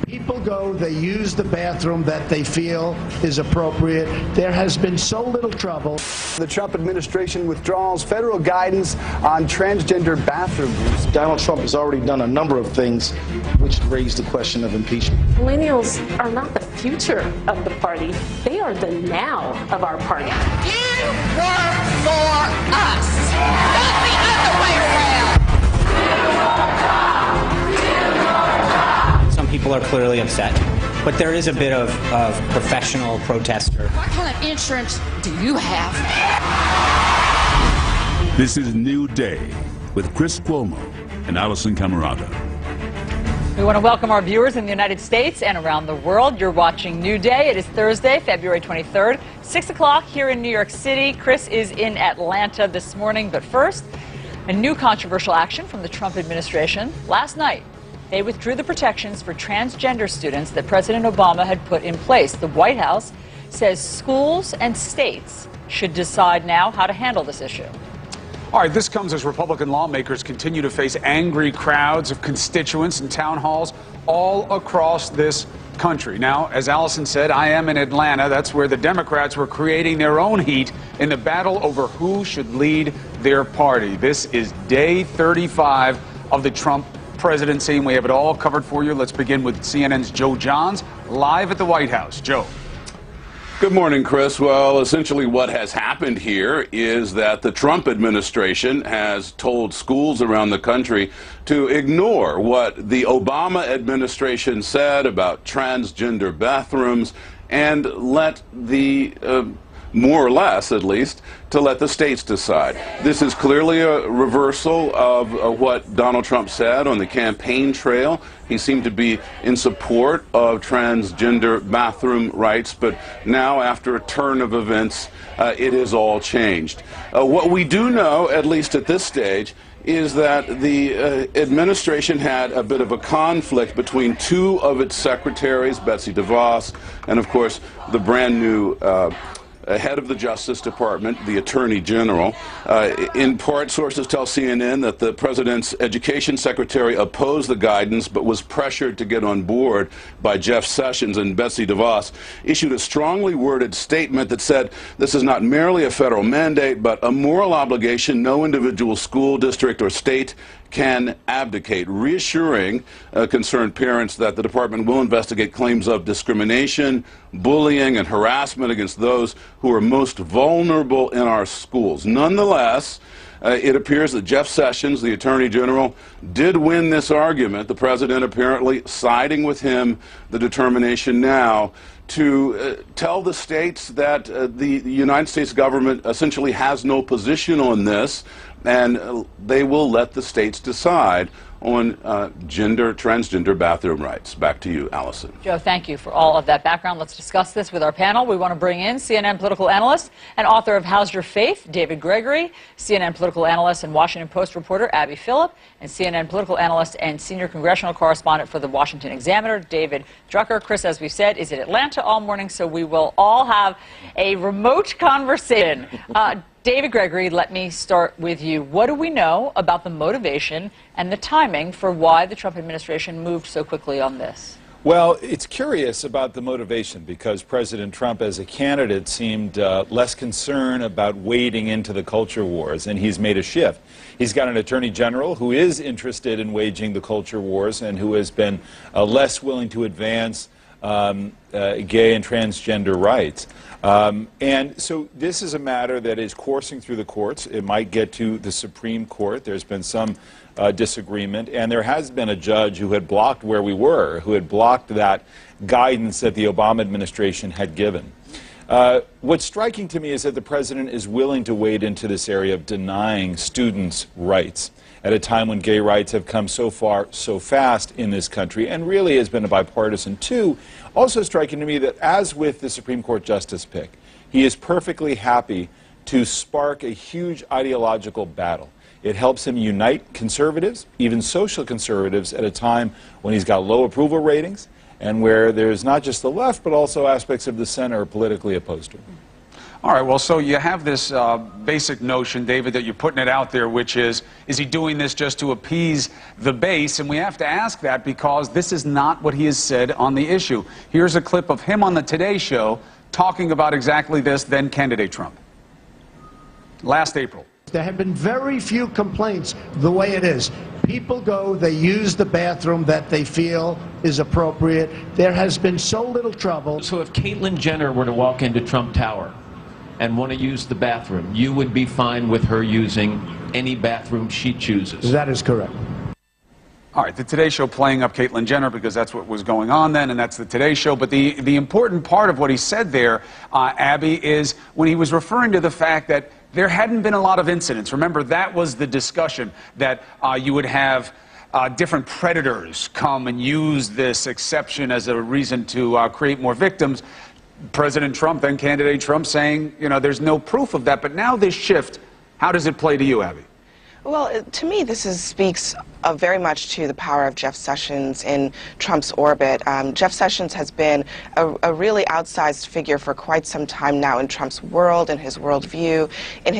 People go, they use the bathroom that they feel is appropriate. There has been so little trouble. The Trump administration withdraws federal guidance on transgender bathroom use. Donald Trump has already done a number of things which raise the question of impeachment. Millennials are not the future of the party. They are the now of our party. You work for us, not the other way around. Some people are clearly upset, but there is a bit of professional protester. What kind of insurance do you have? This is New Day with Chris Cuomo and Allison Camerata. We want to welcome our viewers in the United States and around the world. You're watching New Day. It is Thursday, February 23rd, 6 o'clock here in New York City. Chris is in Atlanta this morning, but first, a new controversial action from the Trump administration. Last night, they withdrew the protections for transgender students that President Obama had put in place. The White House says schools and states should decide now how to handle this issue. All right, this comes as Republican lawmakers continue to face angry crowds of constituents in town halls all across this country. Now, as Allison said, I am in Atlanta. That's where the Democrats were creating their own heat in the battle over who should lead their party. This is day 35 of the Trump presidency, and we have it all covered for you. Let's begin with CNN's Joe Johns, live at the White House. Joe. Good morning, Chris. Well, essentially what has happened here is that the Trump administration has told schools around the country to ignore what the Obama administration said about transgender bathrooms and let the more or less, at least, to let the states decide. This is clearly a reversal of what Donald Trump said on the campaign trail. He seemed to be in support of transgender bathroom rights, but now, after a turn of events, it has all changed. What we do know, at least at this stage, is that the administration had a bit of a conflict between two of its secretaries, Betsy DeVos, and, of course, the brand new head of the Justice Department, the Attorney General. In part, sources tell CNN that the president's education secretary opposed the guidance but was pressured to get on board by Jeff Sessions, and Betsy DeVos issued a strongly worded statement that said this is not merely a federal mandate but a moral obligation no individual school district or state can abdicate, reassuring concerned parents that the department will investigate claims of discrimination, bullying, and harassment against those who are most vulnerable in our schools. Nonetheless, it appears that Jeff Sessions, the Attorney General, did win this argument. The president apparently siding with him, the determination now to tell the states that the United States government essentially has no position on this, and they will let the states decide on transgender bathroom rights. Back to you, Allison. Joe, thank you for all of that background. Let's discuss this with our panel. We want to bring in CNN political analyst and author of How's Your Faith, David Gregory, CNN political analyst and Washington Post reporter Abby Phillip, and CNN political analyst and senior congressional correspondent for the Washington Examiner, David Drucker. Chris, as we said, is in Atlanta all morning, so we will all have a remote conversation. David Gregory, let me start with you. What do we know about the motivation and the timing for why the Trump administration moved so quickly on this? Well, it's curious about the motivation because President Trump as a candidate seemed less concerned about wading into the culture wars, and he's made a shift. He's got an attorney general who is interested in waging the culture wars and who has been less willing to advance gay and transgender rights. And so this is a matter that is coursing through the courts. It might get to the Supreme Court. There's been some disagreement, and there has been a judge who had blocked where we were, who had blocked that guidance that the Obama administration had given. What's striking to me is that the president is willing to wade into this area of denying students' rights at a time when gay rights have come so far, so fast in this country, and really has been a bipartisan. Two, also striking to me that as with the Supreme Court justice pick, he is perfectly happy to spark a huge ideological battle. It helps him unite conservatives, even social conservatives, at a time when he's got low approval ratings and where there's not just the left, but also aspects of the center are politically opposed to him. All right, well, so you have this basic notion, David, that you're putting it out there, which is he doing this just to appease the base? And we have to ask that because this is not what he has said on the issue. Here's a clip of him on the Today Show talking about exactly this, then candidate Trump. Last April. There have been very few complaints the way it is. People go, they use the bathroom that they feel is appropriate. There has been so little trouble. So if Caitlyn Jenner were to walk into Trump Tower and want to use the bathroom, you would be fine with her using any bathroom she chooses? That is correct. All right, the Today Show playing up Caitlyn Jenner because that's what was going on then, and that's the Today Show. But the important part of what he said there, Abby, is when he was referring to the fact that there hadn't been a lot of incidents. Remember, that was the discussion, that you would have different predators come and use this exception as a reason to create more victims. President Trump, then candidate Trump, saying, you know, there's no proof of that. But now this shift, how does it play to you, Abby? Well, to me, this speaks very much to the power of Jeff Sessions in Trump's orbit. Jeff Sessions has been a really outsized figure for quite some time now in Trump's world, in his worldview, in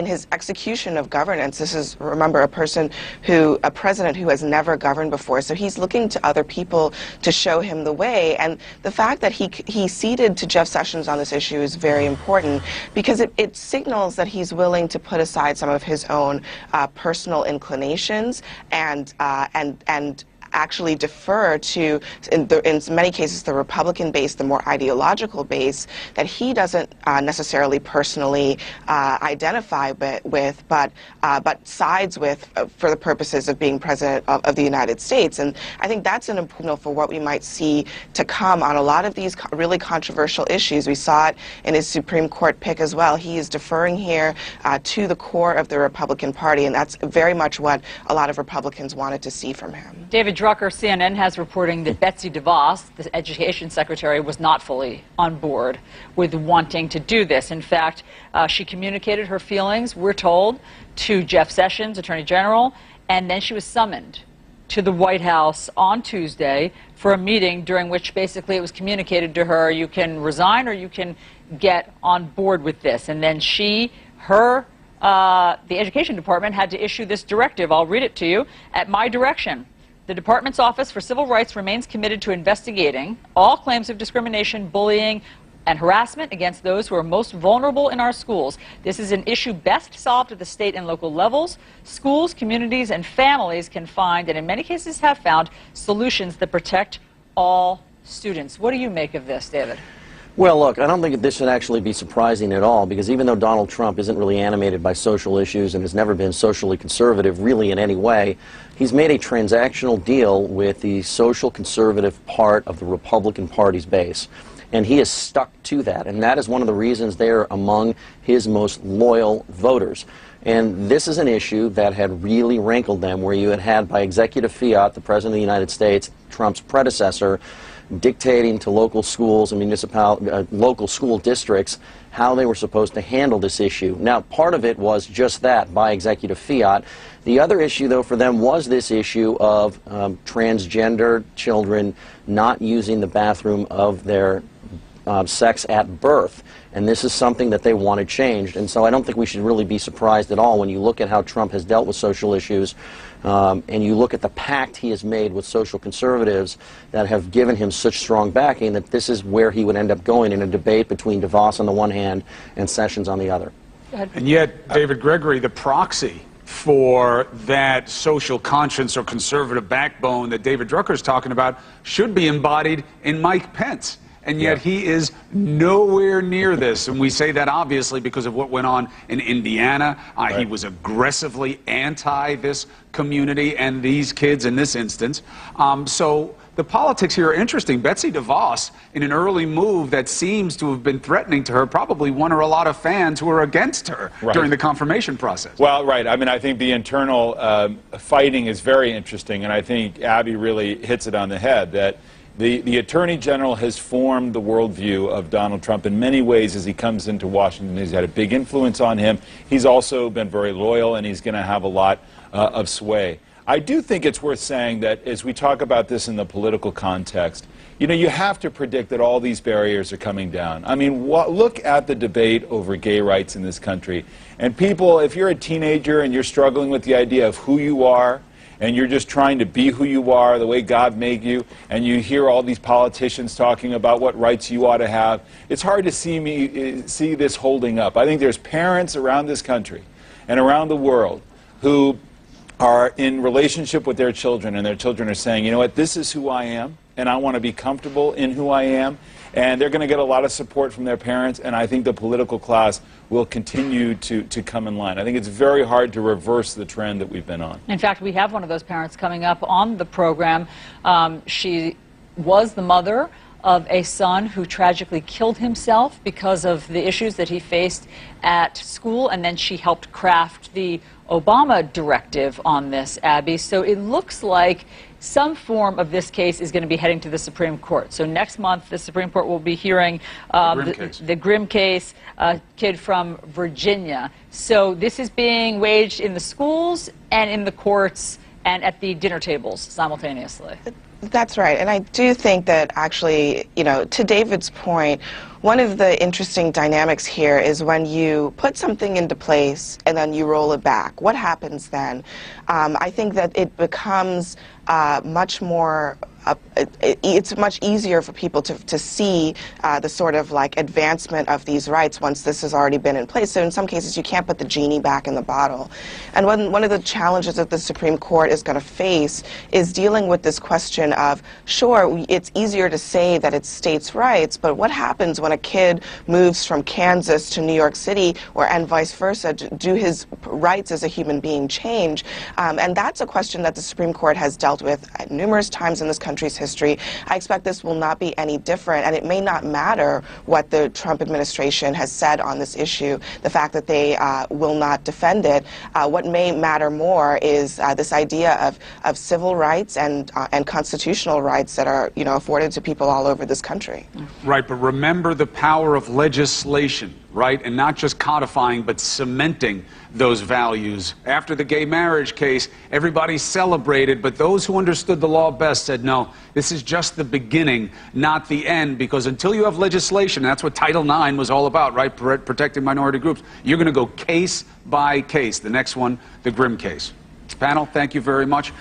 his execution of governance. This is, remember, a president who has never governed before, so he's looking to other people to show him the way. And the fact that he ceded to Jeff Sessions on this issue is very important because it signals that he's willing to put aside some of his own personal inclinations and actually defer to, in many cases, the Republican base, the more ideological base that he doesn't necessarily personally identify with, but sides with for the purposes of being president of the United States. And I think that's an important for what we might see to come on a lot of these really controversial issues. We saw it in his Supreme Court pick as well. He is deferring here to the core of the Republican Party, and that's very much what a lot of Republicans wanted to see from him. David Drucker, CNN, has reporting that Betsy DeVos, the education secretary, was not fully on board with wanting to do this. In fact, she communicated her feelings, we're told, to Jeff Sessions, Attorney General, and then she was summoned to the White House on Tuesday for a meeting during which basically it was communicated to her, you can resign or you can get on board with this. And then the Education Department had to issue this directive. I'll read it to you. At my direction, the Department's Office for Civil Rights remains committed to investigating all claims of discrimination, bullying, and harassment against those who are most vulnerable in our schools. This is an issue best solved at the state and local levels. Schools, communities, and families can find, and in many cases have found, solutions that protect all students. What do you make of this, David? Well, look, I don't think this should actually be surprising at all, because even though Donald Trump isn't really animated by social issues and has never been socially conservative really in any way, he's made a transactional deal with the social conservative part of the Republican Party's base. And he is stuck to that, and that is one of the reasons they're among his most loyal voters. And this is an issue that had really rankled them, where you had by executive fiat, the President of the United States, Trump's predecessor, dictating to local schools and local school districts how they were supposed to handle this issue. Now, part of it was just that, by executive fiat. The other issue, though, for them was this issue of transgender children not using the bathroom of their sex at birth. And this is something that they wanted changed. And so I don't think we should really be surprised at all when you look at how Trump has dealt with social issues and you look at the pact he has made with social conservatives that have given him such strong backing, that this is where he would end up going in a debate between DeVos on the one hand and Sessions on the other. And yet, David Gregory, the proxy for that social conscience or conservative backbone that David Drucker is talking about should be embodied in Mike Pence. And yet he is nowhere near this. And we say that obviously because of what went on in Indiana. He was aggressively anti this community and these kids in this instance. So the politics here are interesting. Betsy DeVos, in an early move that seems to have been threatening to her, probably won her a lot of fans who are against her during the confirmation process. Well, right. I mean, I think the internal fighting is very interesting. And I think Abby really hits it on the head, that the Attorney General has formed the worldview of Donald Trump in many ways as he comes into Washington. He's had a big influence on him. He's also been very loyal, and he's going to have a lot of sway. I do think it's worth saying that as we talk about this in the political context, you know, you have to predict that all these barriers are coming down. I mean, look at the debate over gay rights in this country. And people, if you're a teenager and you're struggling with the idea of who you are, and you're just trying to be who you are, the way God made you, and you hear all these politicians talking about what rights you ought to have, it's hard to see this holding up. I think there's parents around this country and around the world who are in relationship with their children, and their children are saying, you know what, this is who I am, and I want to be comfortable in who I am, and they're going to get a lot of support from their parents, and I think the political class will continue to come in line. I think it's very hard to reverse the trend that we've been on. In fact, we have one of those parents coming up on the program. She was the mother of a son who tragically killed himself because of the issues that he faced at school, and then she helped craft the Obama directive on this, Abby. So it looks like some form of this case is going to be heading to the Supreme Court. So next month, the Supreme Court will be hearing the Grimm case, a kid from Virginia. So this is being waged in the schools and in the courts and at the dinner tables simultaneously. That's right. And I do think that actually, you know, to David's point, one of the interesting dynamics here is when you put something into place and then you roll it back. What happens then? I think that it becomes much more it's much easier for people to see the sort of like advancement of these rights once this has already been in place. So in some cases you can't put the genie back in the bottle. And one of the challenges that the Supreme Court is going to face is dealing with this question of, sure, it's easier to say that it's states' rights, but what happens when a kid moves from Kansas to New York City and vice versa? Do his rights as a human being change? And that's a question that the Supreme Court has dealt with numerous times in this country's history. I expect this will not be any different, and it may not matter what the Trump administration has said on this issue, the fact that they will not defend it. What may matter more is this idea of civil rights and constitutional rights that are, you know, afforded to people all over this country. Right, but remember the power of legislation, right? And not just codifying, but cementing those values. After the gay marriage case, everybody celebrated, but those who understood the law best said, no, this is just the beginning, not the end, because until you have legislation, that's what Title IX was all about, right? Protecting minority groups. You're going to go case by case. The next one, the Grimm case. Panel, thank you very much.